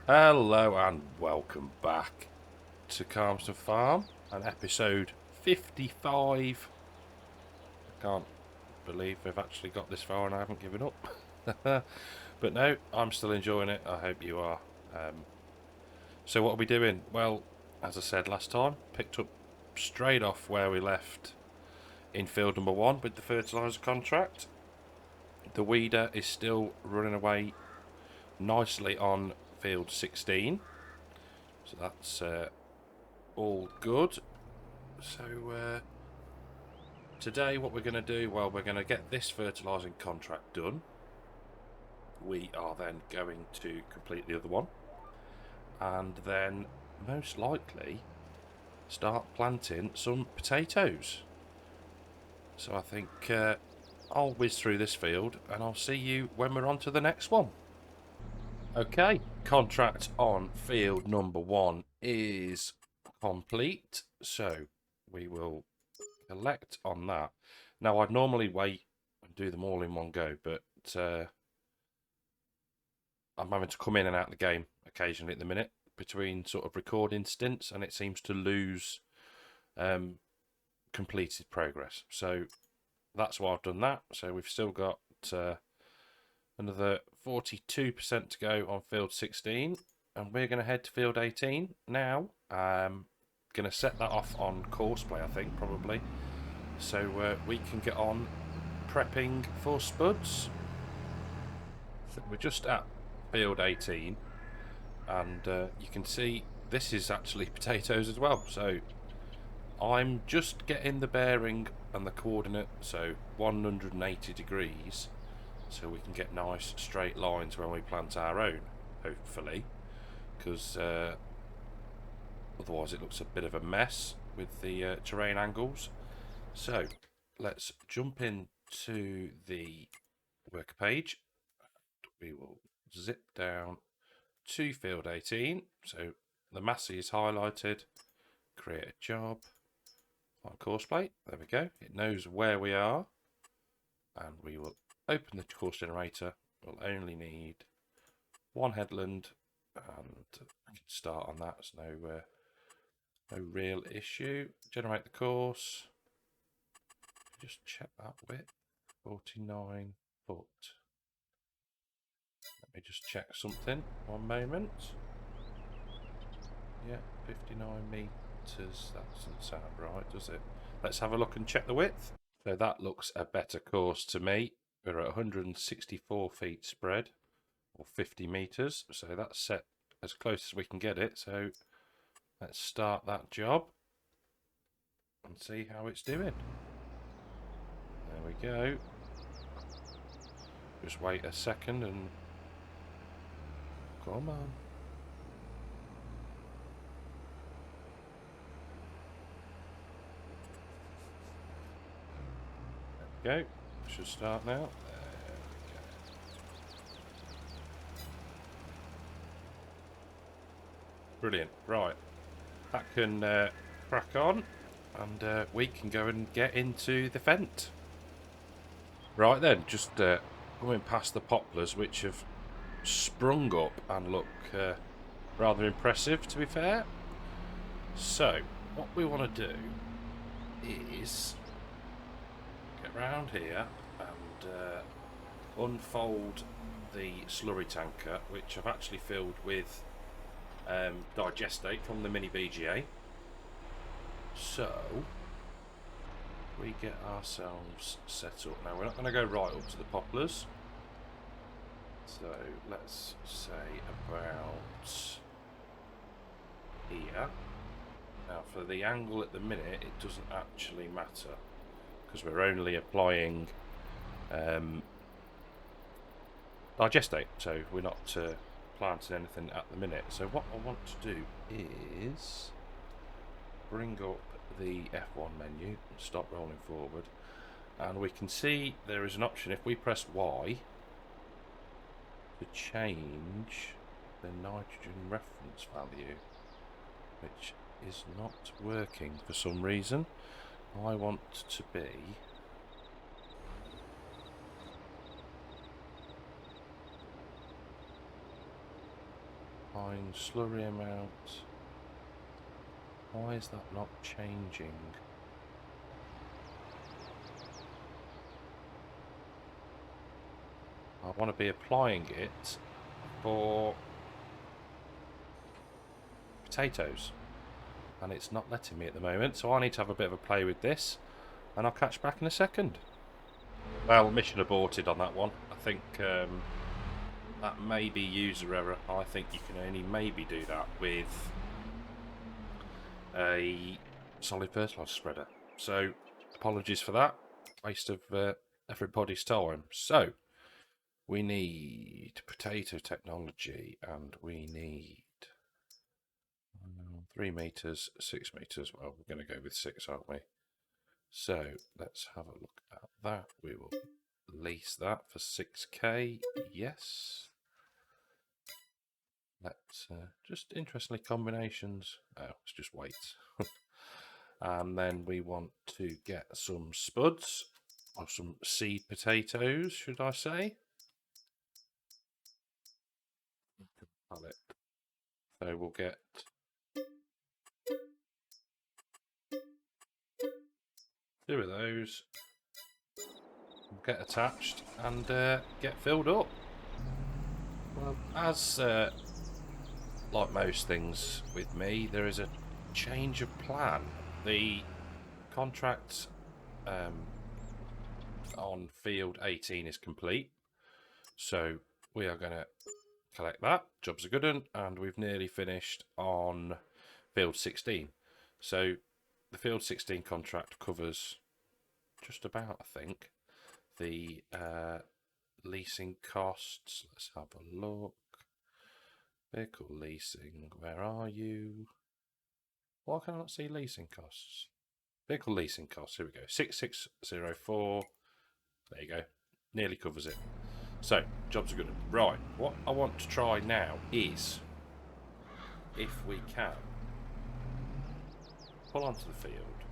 Hello and welcome back to Calmsden Farm and episode 55. I can't believe we've actually got this far and I haven't given up. But no, I'm still enjoying it. I hope you are. So what are we doing? Well, as I said last time, picked up straight off where we left in field number 1 with the fertiliser contract. The weeder is still running away nicely on field 16. So that's all good. So today what we're going to do, well, we're going to get this fertilising contract done. We are then going to complete the other one and then most likely start planting some potatoes. So I think I'll whiz through this field and I'll see you when we're on to the next one. Okay, contract on field number 1 is complete, so we will collect on that. Now I'd normally wait and do them all in one go, but I'm having to come in and out of the game occasionally at the minute between sort of recording stints, and it seems to lose completed progress. So that's why I've done that. So we've still got another 42% to go on field 16, and we're going to head to field 18 now. Going to set that off on courseplay, I think, probably, so we can get on prepping for spuds. So we're just at field 18, and you can see this is actually potatoes as well. So I'm just getting the bearing and the coordinate, so 180 degrees, so we can get nice straight lines when we plant our own, hopefully, because otherwise it looks a bit of a mess with the terrain angles. So let's jump into the work page. We will zip down to field 18. So the Massey is highlighted. Create a job on course plate. There we go. It knows where we are. And we will open the course generator. We'll only need one headland, and I can start on that. There's no real issue. Generate the course. Just check that width. 49 foot. Let me just check something. One moment. Yeah, 59 meters. That doesn't sound right, does it? Let's have a look and check the width. So that looks a better course to me. We're at 164 feet spread, or 50 meters. So that's set as close as we can get it. So let's start that job and see how it's doing. There we go. Just wait a second and come on. There we go. Should start now. There we go. Brilliant. Right. That can crack on, and we can go and get into the Fent. Right then, just going past the poplars, which have sprung up and look rather impressive, to be fair. So what we want to do is get round here and unfold the slurry tanker, which I've actually filled with digestate from the mini BGA. So we get ourselves set up. Now we're not going to go right up to the poplars, so let's say about here. Now for the angle at the minute it doesn't actually matter because we're only applying digestate, so we're not planting anything at the minute. So what I want to do is bring up the F1 menu and stop rolling forward, and we can see there is an option if we press Y to change the nitrogen reference value, which is not working for some reason. I want to be Fine slurry amount. Why is that not changing? I want to be applying it for potatoes, and it's not letting me at the moment, so I need to have a bit of a play with this, and I'll catch back in a second. Well, mission aborted on that one. I think that may be user error. I think you can only maybe do that with a solid fertiliser spreader. So, apologies for that. Waste of everybody's time. So, we need potato technology, and we need 3 meters, 6 meters. Well, we're going to go with 6, aren't we? So, let's have a look at that. We will lease that for 6k. Yes. Let's just interestingly combinations. Oh, let's just wait. And then we want to get some spuds, or some seed potatoes, should I say. Palette. So we'll get 2 of those, we'll get attached and get filled up. Well, as like most things with me, there is a change of plan. The contract on field 18 is complete, so we are going to collect that. Job's a good one, and we've nearly finished on field 16. So the field 16 contract covers just about, I think, the leasing costs. Let's have a look. Vehicle leasing, where are you? Why can I not see leasing costs? Vehicle leasing costs, here we go. 6604. There you go. Nearly covers it. So, jobs are good. Right, what I want to try now is, if we can, pull onto the field,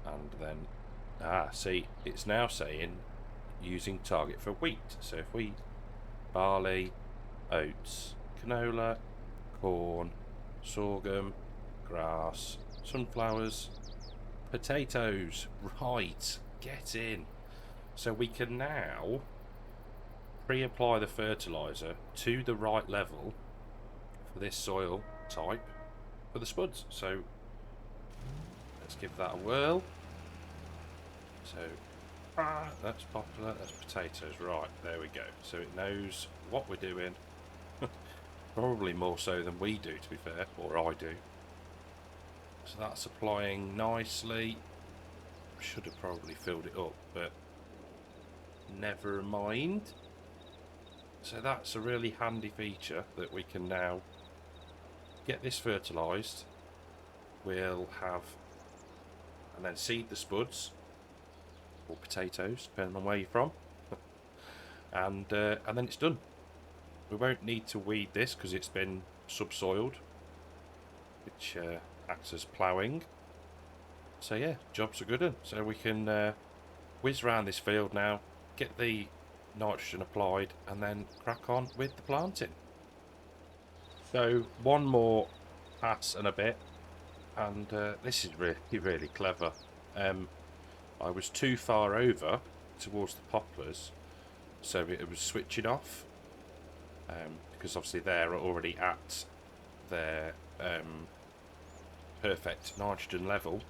and then, see, it's now saying using target for wheat. So if we, barley, oats, canola, corn, sorghum, grass, sunflowers, potatoes. Right, get in. So we can now pre-apply the fertiliser to the right level for this soil type for the spuds. So let's give that a whirl. So that's popular, that's potatoes. Right, there we go. So it knows what we're doing. Probably more so than we do, to be fair, or I do. So that's applying nicely. Should have probably filled it up, but never mind. So that's a really handy feature that we can now get this fertilised. We'll have, and then seed the spuds or potatoes, depending on where you're from, and then it's done. We won't need to weed this because it's been subsoiled, which acts as ploughing. So yeah, job's a good one. So we can whiz around this field now, get the nitrogen applied, and then crack on with the planting. So one more pass and a bit, and this is really clever. I was too far over towards the poplars, so it was switching off, because obviously they're already at their perfect nitrogen level,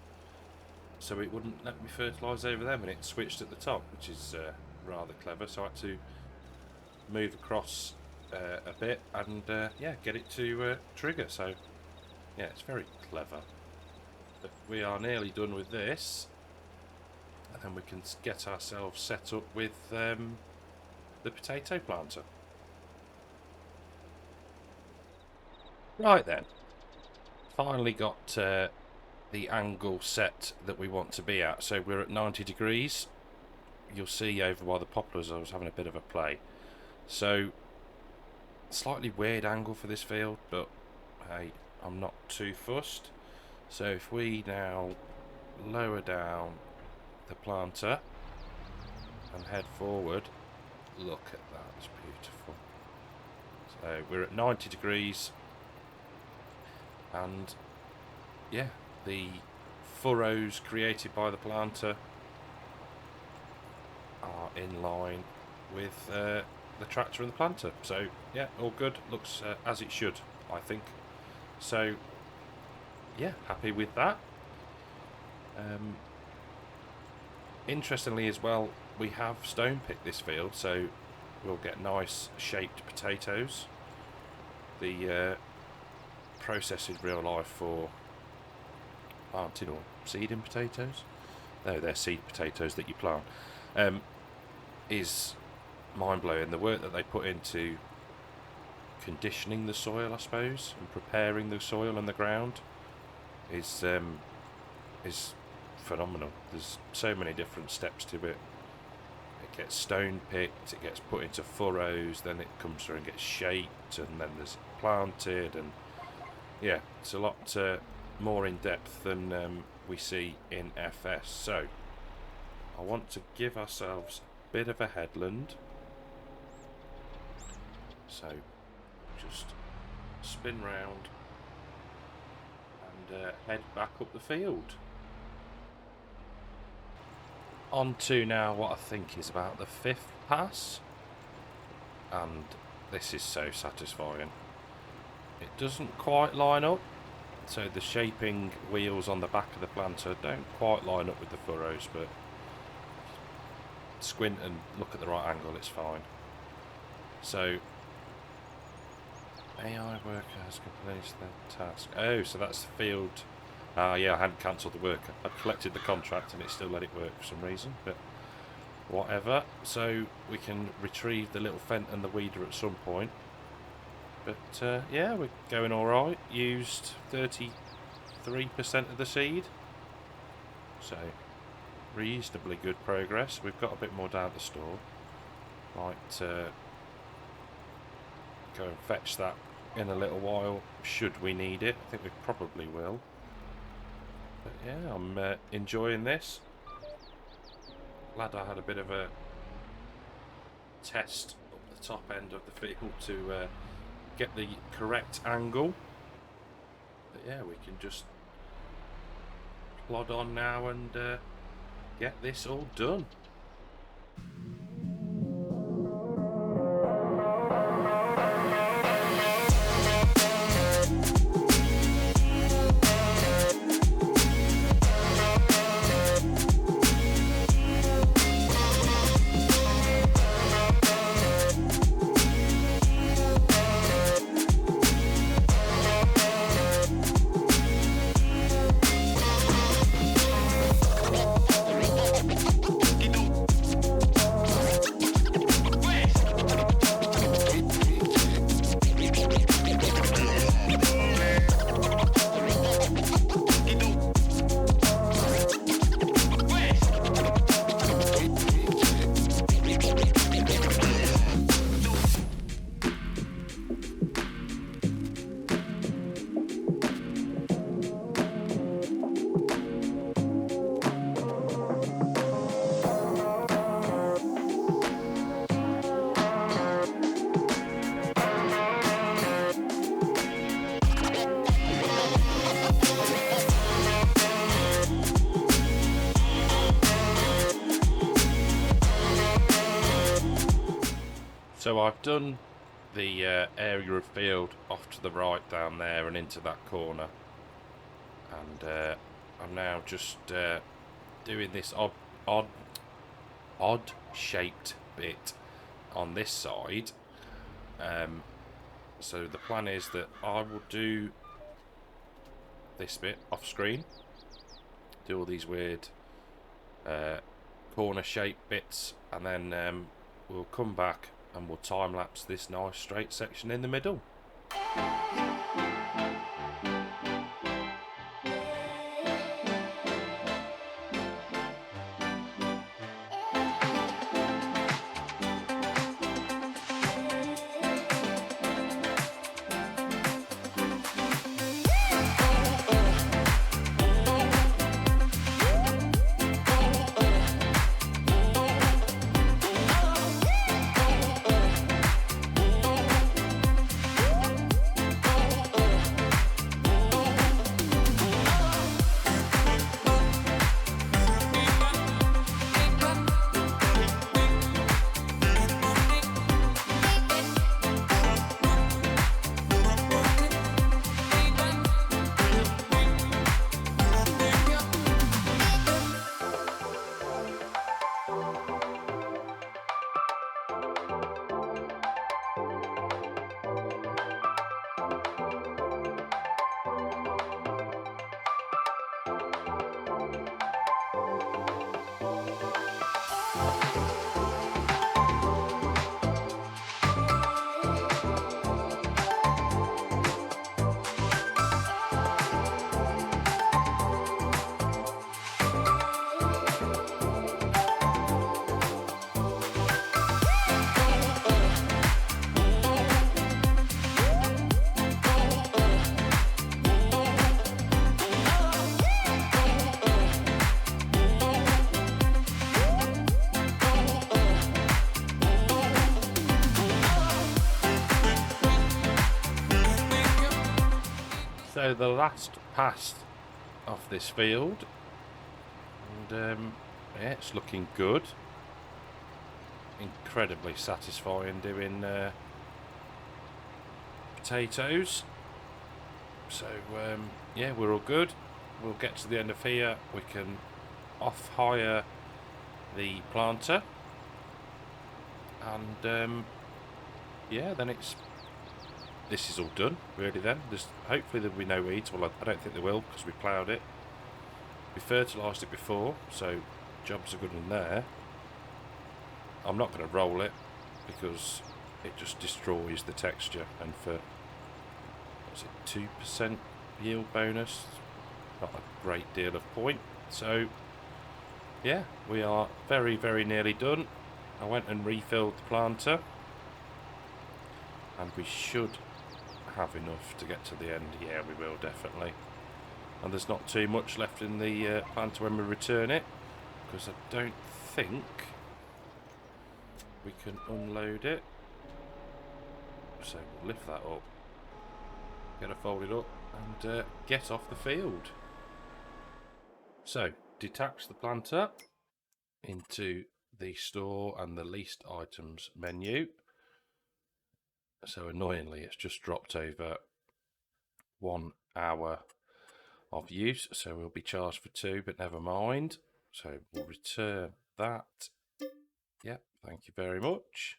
so it wouldn't let me fertilise over them, and it switched at the top, which is rather clever. So I had to move across a bit and yeah, get it to trigger. So yeah, it's very clever. But we are nearly done with this, and then we can get ourselves set up with the potato planter. Right then, finally got the angle set that we want to be at. So we're at 90 degrees. You'll see over by the poplars I was having a bit of a play. So slightly weird angle for this field, but hey, I'm not too fussed. So if we now lower down the planter and head forward, look at that, it's beautiful. So we're at 90 degrees, and yeah, the furrows created by the planter are in line with the tractor and the planter. So yeah, all good. Looks as it should, I think. So yeah, happy with that. Interestingly as well, we have stone picked this field, so we'll get nice shaped potatoes. The process in real life for planting or seeding potatoes, no, they're seed potatoes that you plant, is mind-blowing. The work that they put into conditioning the soil, I suppose, and preparing the soil and the ground is phenomenal. There's so many different steps to it. It gets stone picked, it gets put into furrows, then it comes through and gets shaped, and then there's planted, and yeah, it's a lot more in depth than we see in FS. So I want to give ourselves a bit of a headland, so just spin round and head back up the field. On to now what I think is about the 5th pass, and this is so satisfying. It doesn't quite line up, so the shaping wheels on the back of the planter don't quite line up with the furrows, but squint and look at the right angle, it's fine. So AI worker has completed the task. Oh, so that's the field. Yeah, I hadn't cancelled the worker. I'd collected the contract and it still let it work for some reason, but whatever. So we can retrieve the little fent and the weeder at some point. But yeah, we're going alright. Used 33% of the seed. So reasonably good progress. We've got a bit more down at the store. Might go and fetch that in a little while, should we need it. I think we probably will. But yeah, I'm enjoying this. Glad I had a bit of a test up the top end of the field to get the correct angle. But yeah, we can just plod on now and get this all done. So I've done the area of field off to the right down there and into that corner, and I'm now just doing this odd shaped bit on this side. So the plan is that I will do this bit off screen, do all these weird corner shaped bits, and then we'll come back and we'll time lapse this nice straight section in the middle. So the last pass of this field, and yeah, it's looking good. Incredibly satisfying doing potatoes. So yeah, we're all good. We'll get to the end of here. We can off-hire the planter, and yeah, then this is all done really. Then hopefully there'll be no weeds. Well, I don't think there will, because we ploughed it, we fertilised it before, so jobs are good in there. I'm not going to roll it because it just destroys the texture, and for, what's it, 2% yield bonus, not a great deal of point. So yeah, we are very, very nearly done. I went and refilled the planter, and we should have enough to get to the end. Yeah, we will definitely. And there's not too much left in the planter when we return it, because I don't think we can unload it. So we'll lift that up, get it folded up, and get off the field. So detach the planter into the store and the leased items menu. So annoyingly, it's just dropped over 1 hour of use, so we'll be charged for 2, but never mind. So we'll return that. Yep, thank you very much.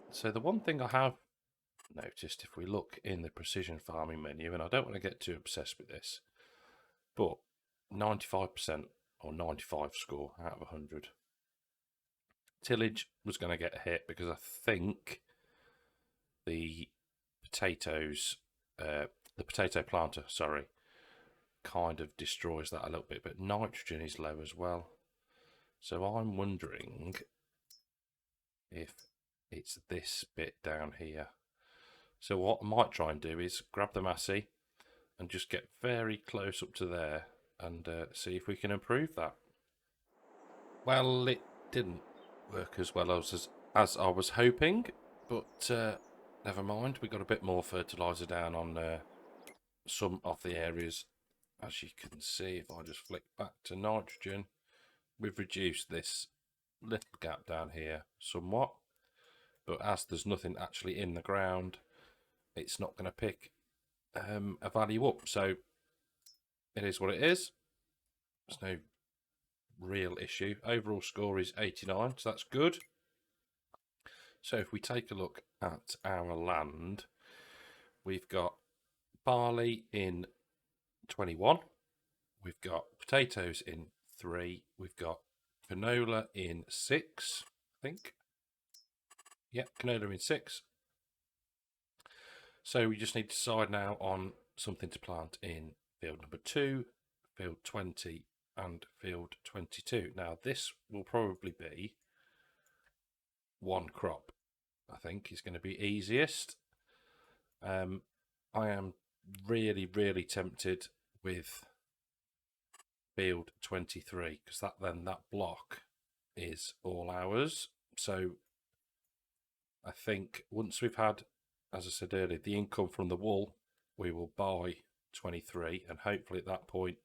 So the one thing I have noticed, if we look in the precision farming menu, and I don't want to get too obsessed with this, but 95% or 95 score out of 100. Tillage was going to get a hit because I think the potatoes, the potato planter, sorry, kind of destroys that a little bit, but nitrogen is low as well. So I'm wondering if it's this bit down here. So what I might try and do is grab the Massey and just get very close up to there and see if we can improve that. Well, it didn't work as well as I was hoping, but never mind. We got a bit more fertiliser down on some of the areas. As you can see, if I just flick back to nitrogen, we've reduced this little gap down here somewhat, but as there's nothing actually in the ground, it's not going to pick a value up. So it is what it is. There's no real issue. Overall score is 89, so that's good. So if we take a look at our land, we've got barley in 21, we've got potatoes in 3, we've got canola in 6, I think. Yep, canola in 6. So we just need to decide now on something to plant in field number 2, field 20 and field 22. Now this will probably be one crop, I think is going to be easiest. I am really, really tempted with field 23 because that block is all ours. So I think once we've had, as I said earlier, the income from the wool, we will buy 23, and hopefully at that point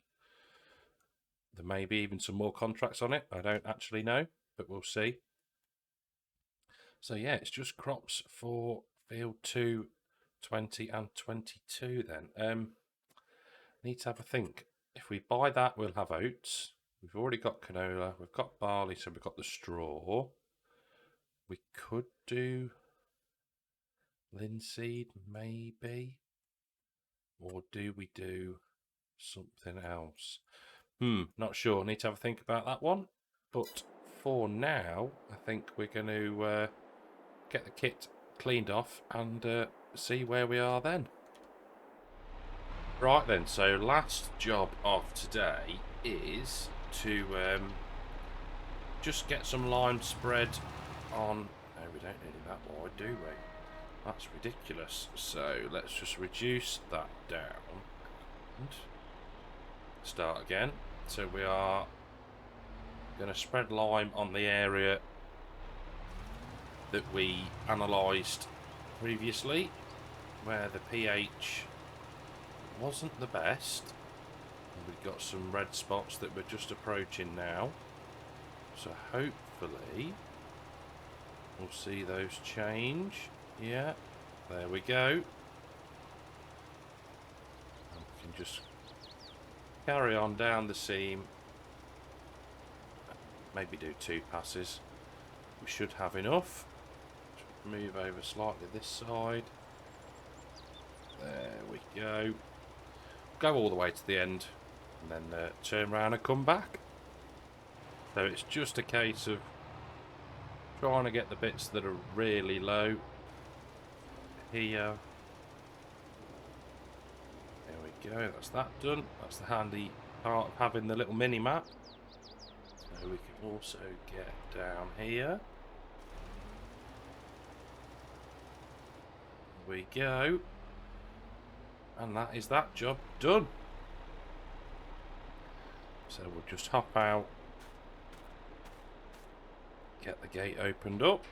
there may be even some more contracts on it. I don't actually know, but we'll see. So yeah, it's just crops for field 2, 20 and 22 then. Need to have a think. If we buy that, we'll have oats. We've already got canola, we've got barley, so we've got the straw. We could do linseed maybe, or do we do something else? Not sure. Need to have a think about that one. But for now, I think we're going to get the kit cleaned off and see where we are then. Right then, so last job of today is to just get some lime spread on. No, we don't need it that wide, do we? That's ridiculous. So let's just reduce that down and start again. So we are going to spread lime on the area that we analysed previously, where the pH wasn't the best. We've got some red spots that we're just approaching now. So hopefully we'll see those change. Yeah, there we go. And we can just carry on down the seam. Maybe do 2 passes. We should have enough. Move over slightly this side. There we go. Go all the way to the end and then turn around and come back. So it's just a case of trying to get the bits that are really low here. There we go, that's that done. That's the handy part of having the little mini map. So we can also get down here. There we go. And that is that job done. So we'll just hop out, get the gate opened up.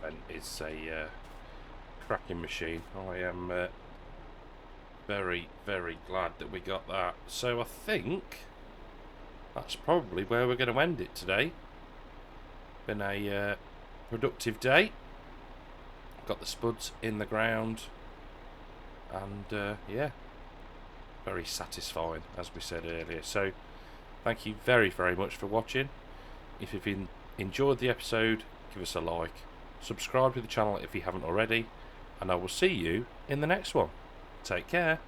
And it's a cracking machine. I am very, very glad that we got that. So I think that's probably where we're going to end it today. Been a productive day. Got the spuds in the ground, and yeah, very satisfying, as we said earlier. So thank you very, very much for watching. If you've enjoyed the episode, give us a like, subscribe to the channel if you haven't already, and I will see you in the next one. Take care.